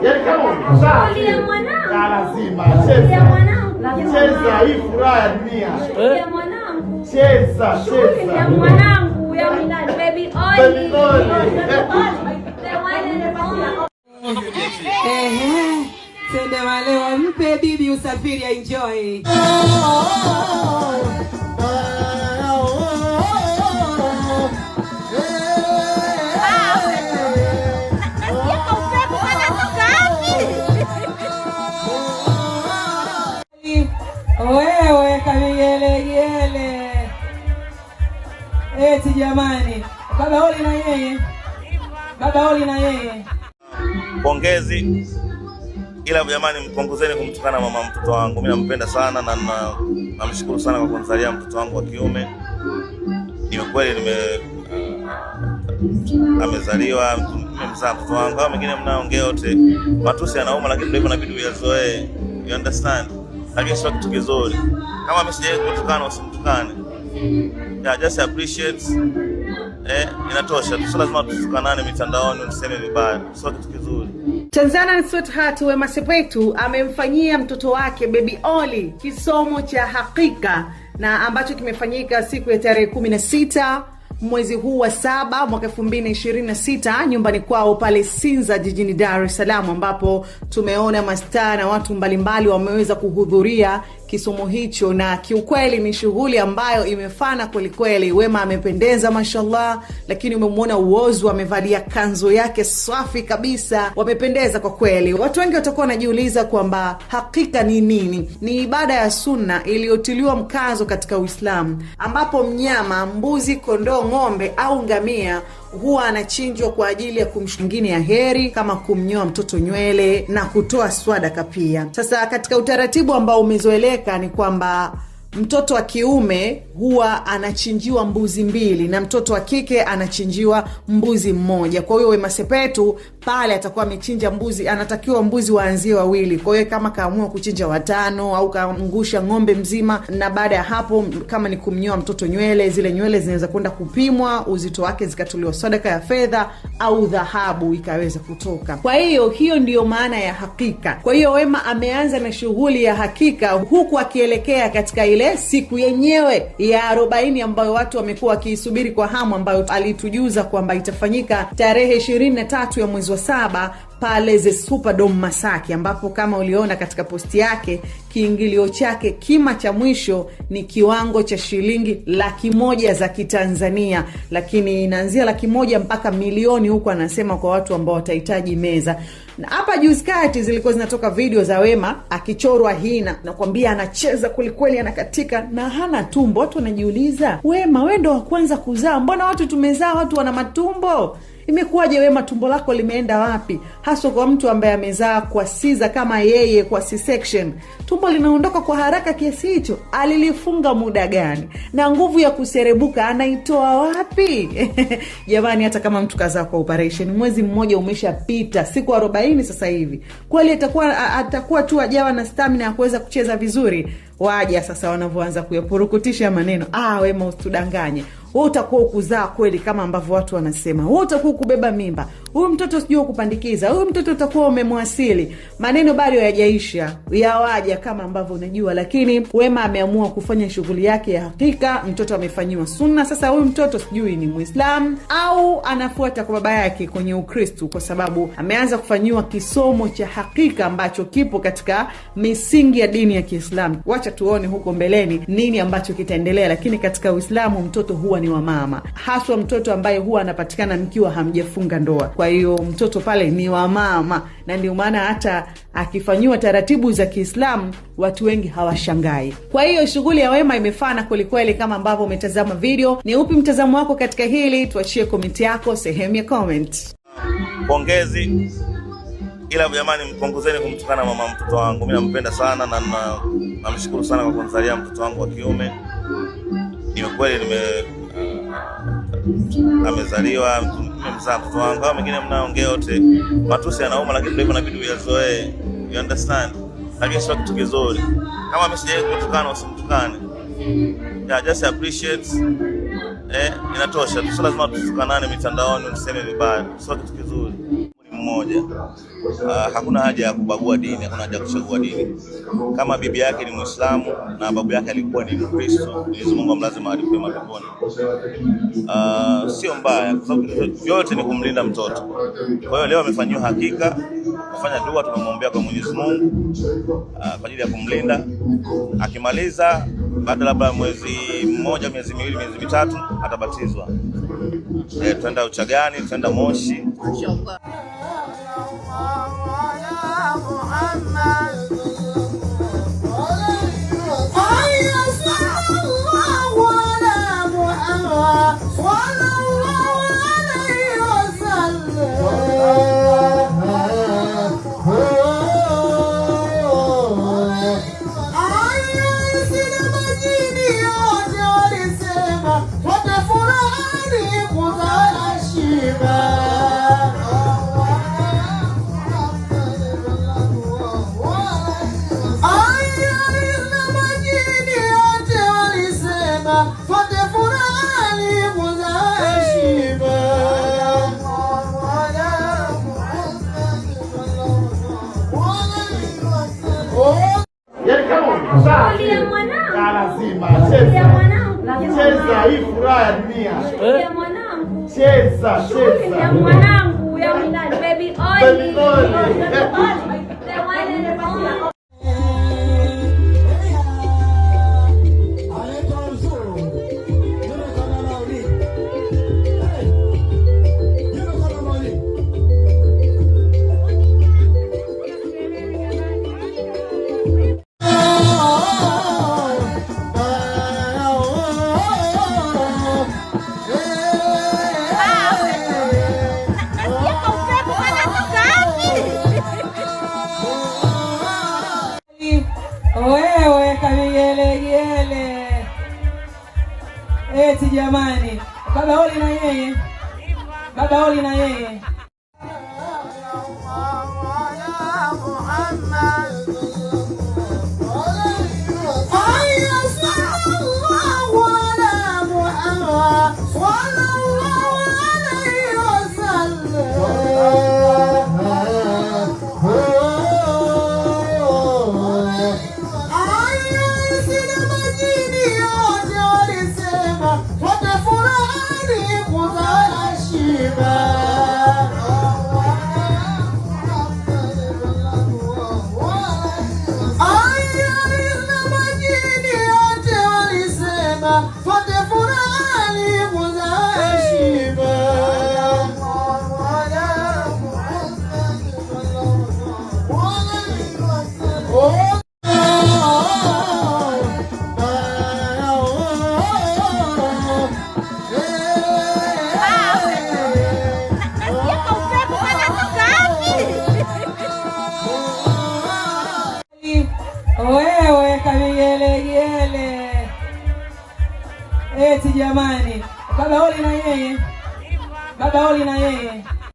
Yaani kama unataka lazima cheza. Cheza hii furaha ya dunia. Ya mwanangu. Cheza. Ya mwanangu, ya mwanangu, baby oil. Sende wale wampe bibi usafiri ya enjoy. Wewe kavigelegele. Eti jamani. Baba Oli na yeye. Baba Oli na yeye. Pongezi. Ila jamani, mpongezeni kumtukana mama mtoto wangu. Mimi nampenda sana na namshukuru sana kwa kunizalia mtoto wangu wa kiume. Ni kweli amezaliwa, nimemzaa mtoto wangu. Hao wengine mnaongea wote matusi yanauma, lakini ndio inabidi uyazoee. You understand? Lakini sio kitu kizuri. Kama mimi sijawahi kutukana, usimtukane. Yeah, just appreciate. Inatosha. Sio lazima tutukanane mitandaoni useme vibaya. Sio kitu kizuri. Tanzania Sweetheart Wema Sepetu amemfanyia mtoto wake Baby Oli kisomo cha hakika, na ambacho kimefanyika siku ya tarehe 16 mwezi huu wa 7 mwaka 2026 nyumbani kwao pale Sinza jijini Dar es Salaam, ambapo tumeona mastaa na watu mbalimbali wameweza kuhudhuria kisomo hicho, na kiukweli ni shughuli ambayo imefana kweli kweli. Wema amependeza mashallah, lakini umemwona Uozo amevalia kanzo yake safi kabisa, wamependeza kwa kweli. Watu wengi watakuwa wanajiuliza kwamba hakika ni nini. Ni ibada ya sunna iliyotiliwa mkazo katika Uislamu, ambapo mnyama, mbuzi, kondoo, ng'ombe au ngamia huwa anachinjwa kwa ajili ya kumshingine ya heri, kama kumnyoa mtoto nywele na kutoa swadaka pia. Sasa katika utaratibu ambao umezoeleka ni kwamba mtoto wa kiume huwa anachinjiwa mbuzi 2 na mtoto wa kike anachinjiwa mbuzi 1. Kwa hiyo Wema Sepetu pale atakuwa amechinja mbuzi, anatakiwa mbuzi waanzie 2. Kwa hiyo kama kaamua kuchinja 5 au kaangusha ng'ombe mzima, na baada ya hapo kama ni kumnyoa mtoto nywele, zile nywele zinaweza kwenda kupimwa, uzito wake zikatolewa sadaka ya fedha au dhahabu ikaweza kutoka. Kwa hiyo ndiyo maana ya hakika. Kwa hiyo Wema ameanza na shughuli ya hakika, huku akielekea katika ile siku yenyewe ya 40 ambayo watu wamekuwa wakiisubiri kwa hamu, ambayo alitujuza kwamba itafanyika tarehe 23 ya mwezi wa 7 pale The Superdome Masaki, ambapo kama uliona katika posti yake, kiingilio chake kima cha mwisho ni kiwango cha shilingi 100,000 za Kitanzania, lakini inaanzia 100,000 mpaka milioni huko anasema kwa watu ambao watahitaji meza. Na hapa juzi kati zilikuwa zinatoka video za Wema akichorwa hina, na kwambia anacheza kulikweli, anakatika na hana tumbo. Watu wanajiuliza, Wema wewe ndo wa kwanza kuzaa, mbona watu tumezaa watu wana matumbo? Imekuwaje Wema, tumbo lako limeenda wapi? Hasa kwa mtu ambaye amezaa kwa siza kama yeye, kwa C-section. Tumbo linaondoka kwa haraka kiasi hicho. Alilifunga muda gani? Na nguvu ya kuserebuka anaitoa wapi? Jamani, hata kama mtu kazaa kwa operation, mwezi mmoja umeshapita, siku 40 sasa hivi, kweli atakuwa tu ajawa na stamina ya kuweza kucheza vizuri? Waja sasa wanavyoanza kuyapurukutisha maneno, Wema usitudanganye, wewe utakuwa ukuzaa kweli kama ambavyo watu wanasema, wewe utakuwa kubeba mimba, huyu mtoto sijui kupandikiza, huyu mtoto utakuwa umemwasili. Maneno bado hayajaisha, yawaja kama ambavyo unajua. Lakini Wema ameamua kufanya shughuli yake ya hakika. Mtoto amefanyiwa sunna. Sasa huyu mtoto sijui ni Muislamu au anafuata kwa baba yake kwenye Ukristo, kwa sababu ameanza kufanyiwa kisomo cha hakika ambacho kipo katika misingi ya dini ya Kiislamu. Wacha tuone huko mbeleni nini ambacho kitaendelea, lakini katika Uislamu mtoto huwa ni wa mama, haswa mtoto ambaye huwa anapatikana mkiwa hamjafunga ndoa. Kwa hiyo mtoto pale ni wa mama, na ndio maana hata akifanyiwa taratibu za Kiislamu watu wengi hawashangai. Kwa hiyo shughuli ya Wema imefana kweli kweli kama ambavyo umetazama video. Ni upi mtazamo wako katika hili? Tuachie comment yako sehemu ya comment. Pongezi. Ila jamani, mpongezeni kumtukana mama mtoto wangu. Mimi nampenda sana na namshukuru sana kwa kunizalia mtoto wangu wa kiume. Ni kweli amezaliwa, nimemzaa mtoto wangu. Hao wengine mnaongea wote matusi yanauma, lakini ndio inabidi uyazoee. You understand? Lakini sio kitu kizuri. Kama mimi sijawahi kutukana, usimtukane. Yeah, just appreciate. Inatosha. Sio lazima tutukanane mitandaoni useme vibaya. Sio kitu kizuri. mmoja. Hakuna haja ya kubagua dini, hakuna haja ya kuchagua dini. Kama bibi yake ni Muislamu na babu yake alikuwa ni Mkristo, Mwenyezi Mungu amlazima alipe peponi. Sio mbaya, kwa sababu vyote ni kumlinda mtoto. Kwa hiyo leo amefanywa hakika, kufanya dua, tumemwombea kwa Mwenyezi Mungu kwa ajili ya kumlinda. Akimaliza baada labda mwezi mmoja, miezi miwili, miezi mitatu atabatizwa. Tutaenda Uchagani, tutaenda Moshi. Cheza hii furaha ya dunia. Ya mwanangu. Cheza. Ya mwanangu, ya minani, baby Oli. The one and only. Wewe kavigelegele. Eti jamani, baba Oli na yeye. Baba Oli na yeye. Wewe kavigelegele. Eti jamani, baba Oli na yeye. Baba Oli na yeye.